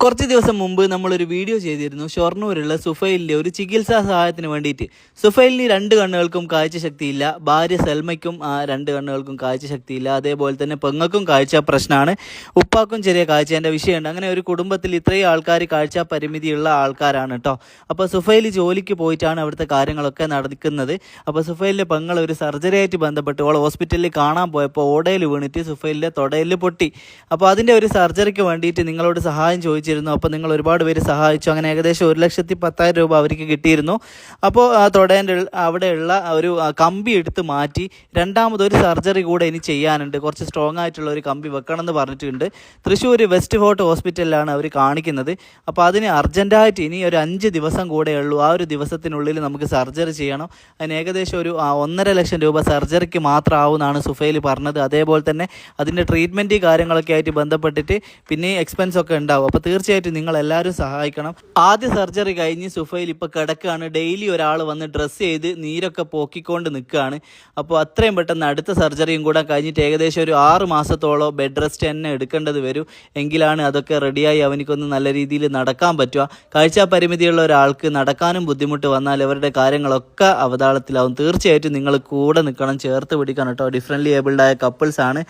കുറച്ച് ദിവസം മുമ്പ് നമ്മളൊരു വീഡിയോ ചെയ്തിരുന്നു ഷൊർണൂരുള്ള സുഫൈലിൻ്റെ ഒരു ചികിത്സാ സഹായത്തിന് വേണ്ടിയിട്ട്. സുഫൈലിന് 2 കണ്ണുകൾക്കും കാഴ്ചശക്തിയില്ല, ഭാര്യ സൽമയ്ക്കും 2 കണ്ണുകൾക്കും കാഴ്ചശക്തിയില്ല, അതേപോലെ തന്നെ പെങ്ങൾക്കും കാഴ്ച പ്രശ്നമാണ്, ഉപ്പാക്കും ചെറിയ കാഴ്ചേൻ്റെ വിഷയമുണ്ട്. അങ്ങനെ ഒരു കുടുംബത്തിൽ ഇത്രയും ആൾക്കാർ കാഴ്ച പരിമിതിയുള്ള ആൾക്കാരാണ് കേട്ടോ. അപ്പോൾ സുഫൈൽ ജോലിക്ക് പോയിട്ടാണ് അവിടുത്തെ കാര്യങ്ങളൊക്കെ നടക്കുന്നത്. അപ്പോൾ സുഫൈലിൻ്റെ പെങ്ങൾ ഒരു സർജറി ആയിട്ട് ബന്ധപ്പെട്ട് ഓൾ ഹോസ്പിറ്റലിൽ കാണാൻ പോയപ്പോൾ ഓടയിൽ വീണിട്ട് സുഫൈലിൻ്റെ തൊടയിൽ പൊട്ടി. അപ്പോൾ അതിൻ്റെ ഒരു സർജറിക്ക് വേണ്ടിയിട്ട് നിങ്ങളോട് സഹായം ചോദിച്ചിരുന്നു. അപ്പോൾ നിങ്ങൾ ഒരുപാട് പേര് സഹായിച്ചു. അങ്ങനെ ഏകദേശം 1,10,000 രൂപ അവർക്ക് കിട്ടിയിരുന്നു. അപ്പോൾ ആ തൊടേൻ്റെ അവിടെയുള്ള ഒരു കമ്പി എടുത്ത് മാറ്റി രണ്ടാമതൊരു സർജറി കൂടെ ഇനി ചെയ്യാനുണ്ട്. കുറച്ച് സ്ട്രോങ് ആയിട്ടുള്ള ഒരു കമ്പി വെക്കണം എന്ന് പറഞ്ഞിട്ടുണ്ട്. തൃശ്ശൂർ വെസ്റ്റ് ഫോർട്ട് ഹോസ്പിറ്റലിലാണ് അവർ കാണിക്കുന്നത്. അപ്പോൾ അതിന് അർജൻറ്റായിട്ട് ഇനി ഒരു 5 ദിവസം കൂടെ ഉള്ളൂ. ആ ഒരു ദിവസത്തിനുള്ളിൽ നമുക്ക് സർജറി ചെയ്യണം. അതിന് ഏകദേശം ഒരു 1.5 ലക്ഷം രൂപ സർജറിക്ക് മാത്രമാവുമെന്നാണ് സുഫൈൽ പറഞ്ഞത്. അതേപോലെ തന്നെ അതിൻ്റെ ട്രീറ്റ്മെൻറ്റ് കാര്യങ്ങളൊക്കെ ആയിട്ട് ബന്ധപ്പെട്ടിട്ട് പിന്നെ എക്സ്പെൻസ് ഒക്കെ ഉണ്ടാവും. അപ്പോൾ തീർച്ചയായിട്ടും നിങ്ങൾ എല്ലാവരും സഹായിക്കണം. ആദ്യ സർജറി കഴിഞ്ഞ് സുഫൈൽ ഇപ്പോൾ കിടക്കുകയാണ്. ഡെയിലി ഒരാൾ വന്ന് ഡ്രസ്സ് ചെയ്ത് നീരൊക്കെ പോക്കിക്കൊണ്ട് നിൽക്കുകയാണ്. അപ്പോൾ അത്രയും പെട്ടെന്ന് അടുത്ത സർജറിയും കൂടെ കഴിഞ്ഞിട്ട് ഏകദേശം ഒരു 6 മാസത്തോളം ബെഡ് റെസ്റ്റ് തന്നെ എടുക്കേണ്ടത് വരും. എങ്കിലാണ് അതൊക്കെ റെഡിയായി അവനിക്കൊന്ന് നല്ല രീതിയിൽ നടക്കാൻ പറ്റുക. കാഴ്ച പരിമിതിയുള്ള ഒരാൾക്ക് നടക്കാനും ബുദ്ധിമുട്ട് വന്നാൽ അവരുടെ കാര്യങ്ങളൊക്കെ അവതാളത്തിലാവും. തീർച്ചയായിട്ടും നിങ്ങൾ കൂടെ നിൽക്കണം, ചേർത്ത് പിടിക്കണം കേട്ടോ. ഡിഫറൻ്റ്ലി ഏബിൾഡ് ആയ കപ്പിൾസാണ്.